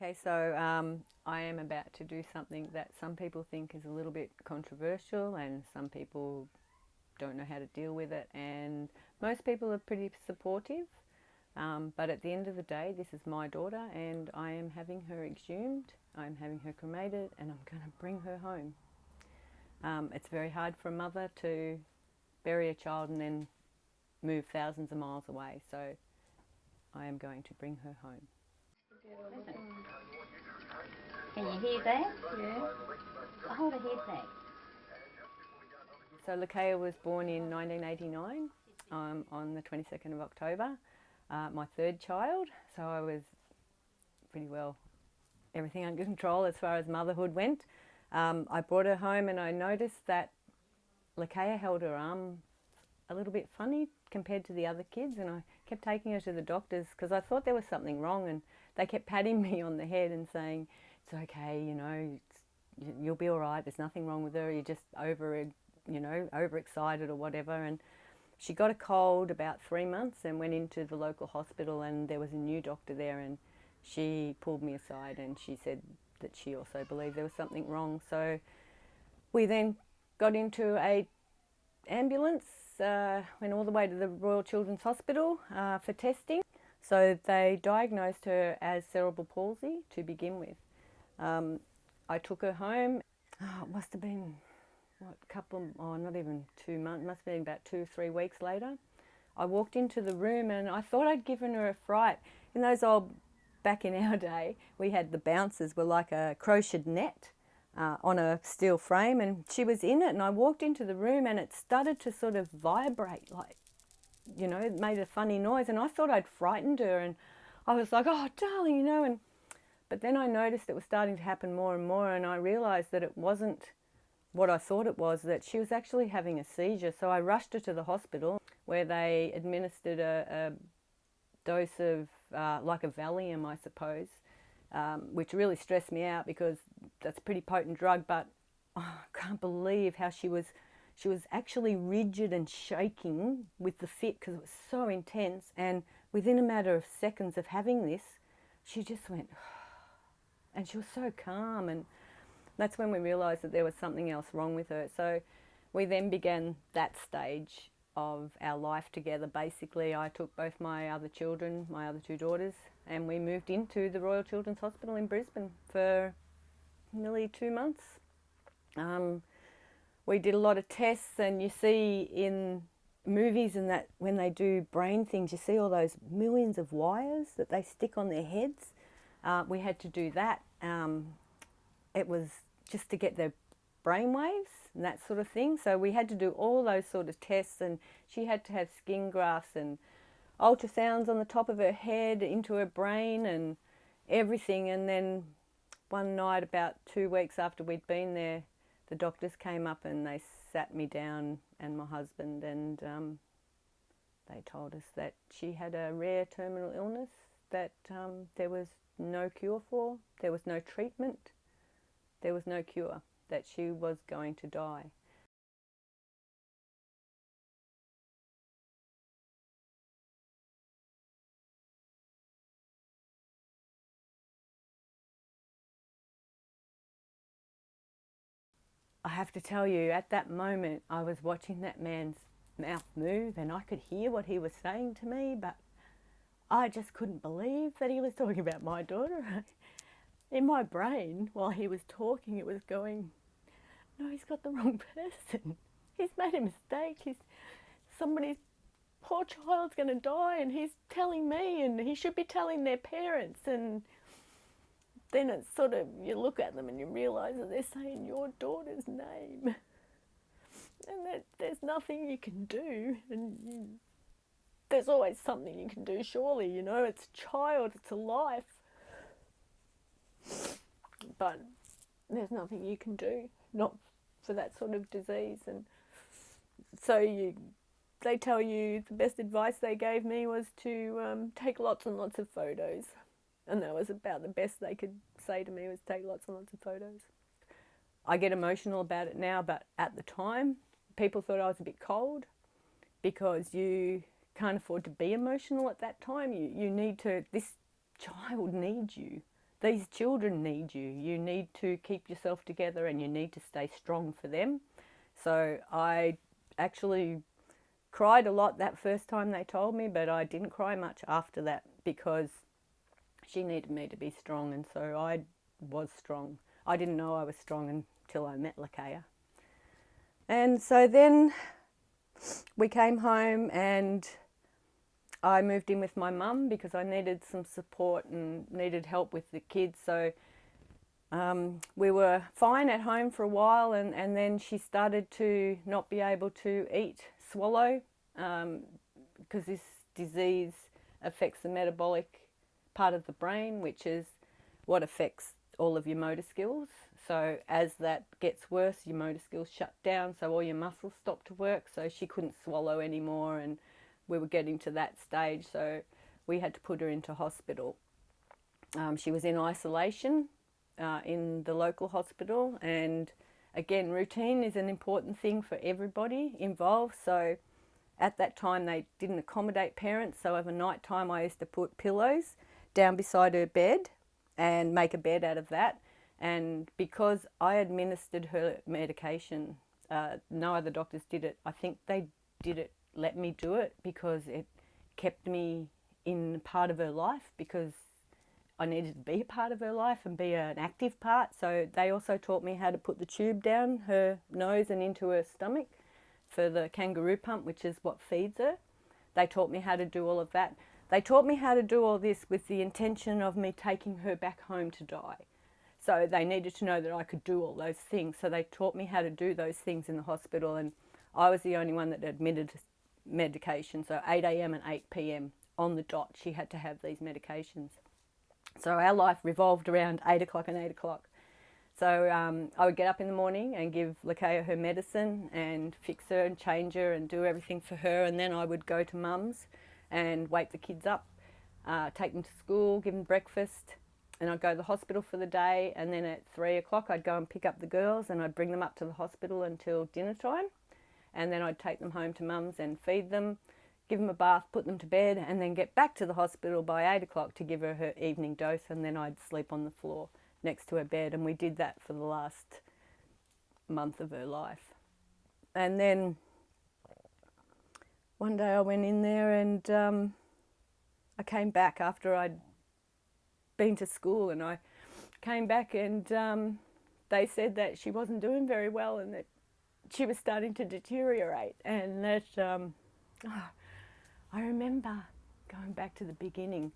Okay, so I am about to do something that some people think is a little bit controversial and some people don't know how to deal with it, and most people are pretty supportive. But at the end of the day, this is my daughter and I am having her exhumed, I'm having her cremated, and I'm going to bring her home. It's very hard for a mother to bury a child and then move thousands of miles away, so I am going to bring her home. Listen. Can you hear that? Yeah. Hold a headset. So Lakaya was born in 1989 on the 22nd of October, my third child, so I was pretty well everything under control as far as motherhood went. I brought her home and I noticed that Lakaya held her arm a little bit funny compared to the other kids, and I kept taking her to the doctors because I thought there was something wrong, and they kept patting me on the head and saying, it's okay, you know, you'll be all right, there's nothing wrong with her, you're just overexcited or whatever. And she got a cold about 3 months and went into the local hospital, and there was a new doctor there, and she pulled me aside and she said that she also believed there was something wrong. So we then got into a ambulance, went all the way to the Royal Children's Hospital for testing. So they diagnosed her as cerebral palsy to begin with. I took her home. It must have been not even 2 months, must have been about 2 or 3 weeks later. I walked into the room and I thought I'd given her a fright. In those old, back in our day, we had the bouncers were like a crocheted net on a steel frame, and she was in it, and I walked into the room and it started to sort of vibrate, like, you know, it made a funny noise, and I thought I'd frightened her, and I was like, oh darling, you know, but then I noticed it was starting to happen more and more, and I realised that it wasn't what I thought it was, that she was actually having a seizure. So I rushed her to the hospital where they administered a dose of like a Valium, I suppose, which really stressed me out because that's a pretty potent drug. But I can't believe how she was actually rigid and shaking with the fit because it was so intense. And within a matter of seconds of having this, she just went, and she was so calm, and that's when we realised that there was something else wrong with her. So we then began that stage of our life together. Basically, I took both my other children, my other 2 daughters, and we moved into the Royal Children's Hospital in Brisbane for nearly 2 months. We did a lot of tests, and you see in movies and that when they do brain things, you see all those millions of wires that they stick on their heads. We had to do that. It was just to get their brain waves and that sort of thing. So we had to do all those sort of tests, and she had to have skin grafts and ultrasounds on the top of her head into her brain and everything. And then one night, about 2 weeks after we'd been there, the doctors came up and they sat me down and my husband, and they told us that she had a rare terminal illness that there was no cure for, there was no treatment, there was no cure, that she was going to die. I have to tell you, at that moment, I was watching that man's mouth move and I could hear what he was saying to me, but I just couldn't believe that he was talking about my daughter. In my brain, while he was talking, it was going, no, he's got the wrong person. He's made a mistake. Somebody's poor child's going to die, and he's telling me, and he should be telling their parents. And then it's sort of, you look at them and you realise that they're saying your daughter's name, and that there's nothing you can do, and there's always something you can do, surely, you know, it's a child, it's a life, but there's nothing you can do, not for that sort of disease. And so they tell you the best advice they gave me was to take lots and lots of photos, and that was about the best they could say to me, was take lots and lots of photos. I get emotional about it now, but at the time people thought I was a bit cold because you can't afford to be emotional at that time. You need to, this child needs you. these children need you. You need to keep yourself together and you need to stay strong for them. So I actually cried a lot that first time they told me, but I didn't cry much after that because she needed me to be strong, and so I was strong. I didn't know I was strong until I met Lakaya. And so then we came home and I moved in with my mum because I needed some support and needed help with the kids. So we were fine at home for a while, and then she started to not be able to eat, swallow, because this disease affects the metabolic part of the brain, which is what affects all of your motor skills. So as that gets worse, your motor skills shut down, so all your muscles stop to work. So she couldn't swallow anymore, and we were getting to that stage, so we had to put her into hospital. She was in isolation in the local hospital, and again, routine is an important thing for everybody involved. So at that time they didn't accommodate parents, so over night time I used to put pillows down beside her bed and make a bed out of that. And because I administered her medication, no other doctors did it. I think they did it, let me do it, because it kept me in part of her life, because I needed to be a part of her life and be an active part. So they also taught me how to put the tube down her nose and into her stomach for the kangaroo pump, which is what feeds her. They taught me how to do all of that. They taught me how to do all this with the intention of me taking her back home to die. So they needed to know that I could do all those things. So they taught me how to do those things in the hospital, and I was the only one that admitted medication. So 8 a.m. and 8 p.m. on the dot, she had to have these medications. So our life revolved around 8 o'clock and 8 o'clock. So I would get up in the morning and give Lakaya her medicine and fix her and change her and do everything for her. And then I would go to mum's and wake the kids up, take them to school, give them breakfast. And I'd go to the hospital for the day, and then at 3 o'clock I'd go and pick up the girls and I'd bring them up to the hospital until dinner time, and then I'd take them home to mum's and feed them, give them a bath, put them to bed, and then get back to the hospital by 8 o'clock to give her her evening dose, and then I'd sleep on the floor next to her bed. And we did that for the last month of her life. And then one day I went in there and I came back after I'd been to school, and I came back and they said that she wasn't doing very well and that she was starting to deteriorate, and that I remember going back to the beginning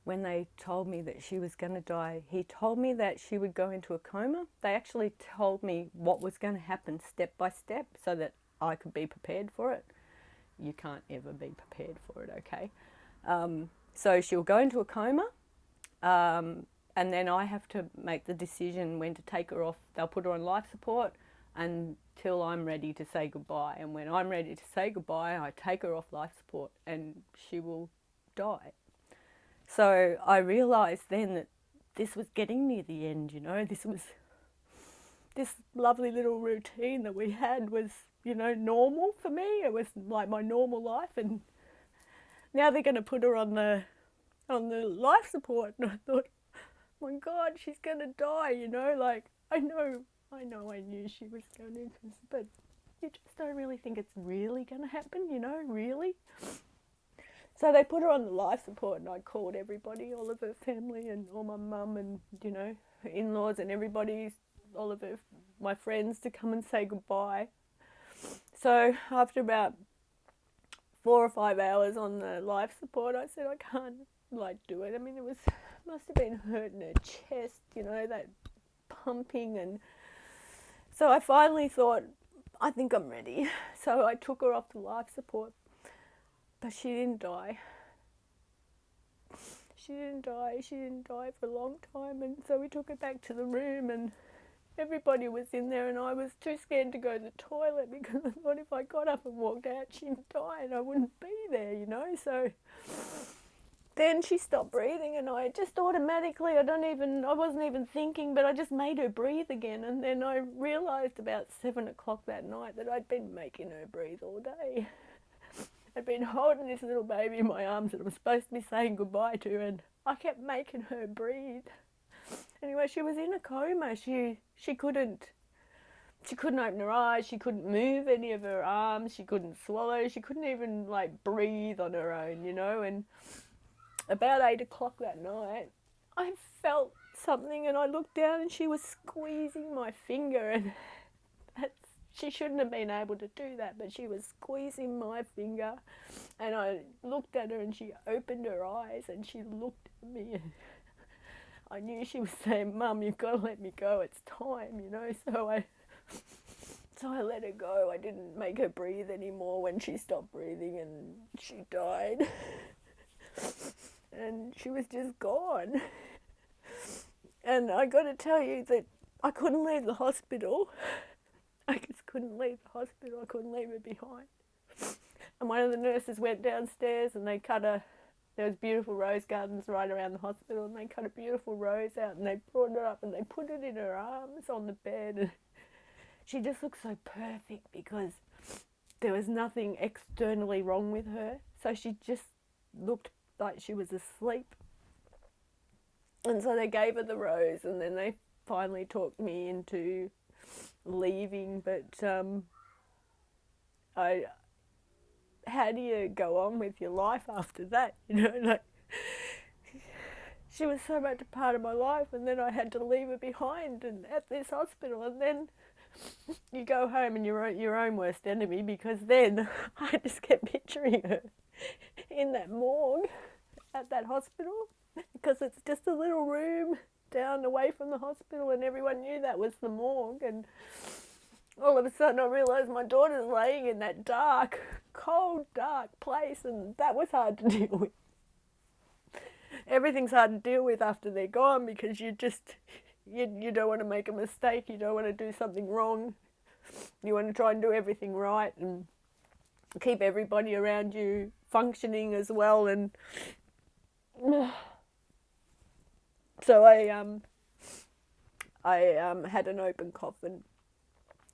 when they told me that she was going to die. He told me that she would go into a coma. They actually told me what was going to happen step by step so that I could be prepared for it. You can't ever be prepared for it, okay? So she'll go into a coma. And then I have to make the decision when to take her off. They'll put her on life support until I'm ready to say goodbye. And when I'm ready to say goodbye, I take her off life support and she will die. So I realised then that this was getting near the end, you know. This lovely little routine that we had was, you know, normal for me. It was like my normal life, and now they're going to put her on the life support, and I thought, oh my God, she's gonna die, you know, like, I knew she was going to, but you just don't really think it's really gonna happen, you know, really. So they put her on the life support, and I called everybody, all of her family and all my mum and, you know, her in-laws and everybody, all of my friends, to come and say goodbye. So after about 4 or 5 hours on the life support, I said, I can't do it. I mean, must have been hurting her chest, you know, that pumping. And so I finally thought, I think I'm ready. So I took her off the life support, but she didn't die. She didn't die for a long time. And so we took her back to the room, and everybody was in there, and I was too scared to go to the toilet because I thought if I got up and walked out, she'd die and I wouldn't be there, you know. So then she stopped breathing, and I just automatically, I wasn't even thinking, but I just made her breathe again. And then I realised about 7 o'clock that night that I'd been making her breathe all day. I'd been holding this little baby in my arms that I was supposed to be saying goodbye to, and I kept making her breathe. Anyway, she was in a coma. She couldn't open her eyes. She couldn't move any of her arms. She couldn't swallow. She couldn't even like breathe on her own, you know. And about 8 o'clock that night, I felt something, and I looked down, and she was squeezing my finger, and she shouldn't have been able to do that, but she was squeezing my finger, and I looked at her, and she opened her eyes, and she looked at me, and I knew she was saying, "Mum, you've got to let me go. It's time," you know. So I let her go. I didn't make her breathe anymore when she stopped breathing, and she died. And she was just gone. And I got to tell you that I couldn't leave the hospital. I just couldn't leave the hospital. I couldn't leave her behind. And one of the nurses went downstairs, and they there was beautiful rose gardens right around the hospital, and they cut a beautiful rose out, and they brought her up, and they put it in her arms on the bed. And she just looked so perfect because there was nothing externally wrong with her. So she just looked like she was asleep. And so they gave her the rose, and then they finally talked me into leaving. But how do you go on with your life after that? You know, like, she was so much a part of my life, and then I had to leave her behind and at this hospital, and then you go home and you're your own worst enemy, because then I just kept picturing her in that morgue at that hospital, because it's just a little room down away from the hospital, and everyone knew that was the morgue. And all of a sudden I realised my daughter's laying in that dark, cold, dark place, and that was hard to deal with. Everything's hard to deal with after they're gone, because you don't want to make a mistake, you don't want to do something wrong, you want to try and do everything right and keep everybody around you functioning as well. And so I had an open coffin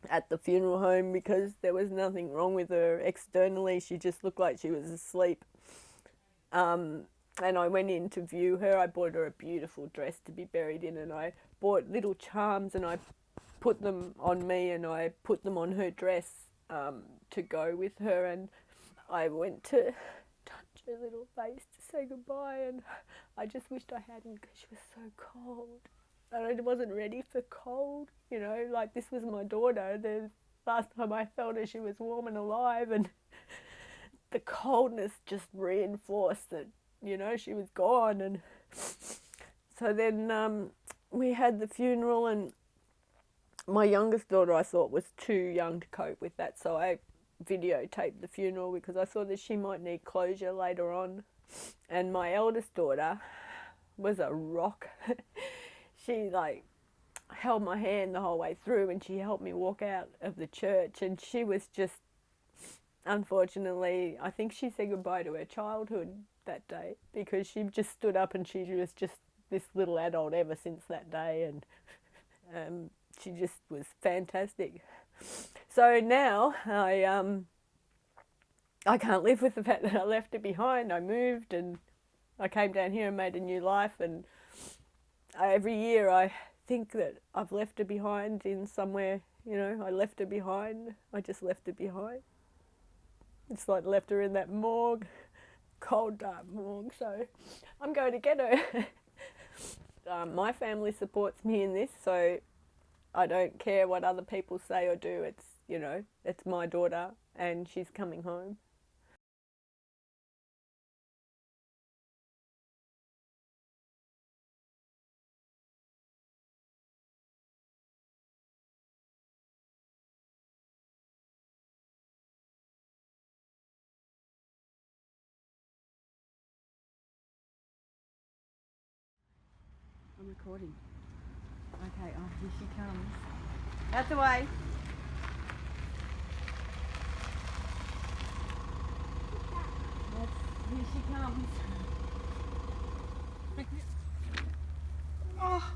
at the funeral home, because there was nothing wrong with her externally. She just looked like she was asleep. And I went in to view her. I bought her a beautiful dress to be buried in, and I bought little charms, and I put them on me, and I put them on her dress to go with her. And I went to touch her little face to say goodbye, and I just wished I hadn't, because she was so cold. And I wasn't ready for cold, you know, like, this was my daughter. The last time I felt her, she was warm and alive, and the coldness just reinforced that, you know, she was gone. And so then we had the funeral, and my youngest daughter I thought was too young to cope with that, so I videotaped the funeral, because I thought that she might need closure later on. And my eldest daughter was a rock. She like held my hand the whole way through, and she helped me walk out of the church, and she was just, unfortunately, I think she said goodbye to her childhood that day, because she just stood up, and she was just this little adult ever since that day. And she just was fantastic. So now I can't live with the fact that I left her behind. I moved, and I came down here and made a new life, and every year I think that I've left her behind in somewhere, you know. I left her behind. I just left her behind. It's like left her in that morgue, cold, dark morgue. So I'm going to get her. My family supports me in this, so I don't care what other people say or do. It's, you know, it's my daughter, and she's coming home. I'm recording. Okay, oh, here she comes. Out the way. Here she comes. Oh.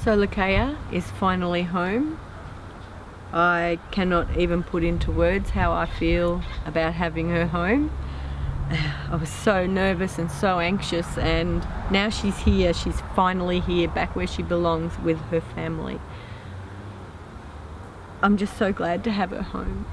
So Lakaya is finally home. I cannot even put into words how I feel about having her home. I was so nervous and so anxious, and now she's here. She's finally here, back where she belongs with her family. I'm just so glad to have her home.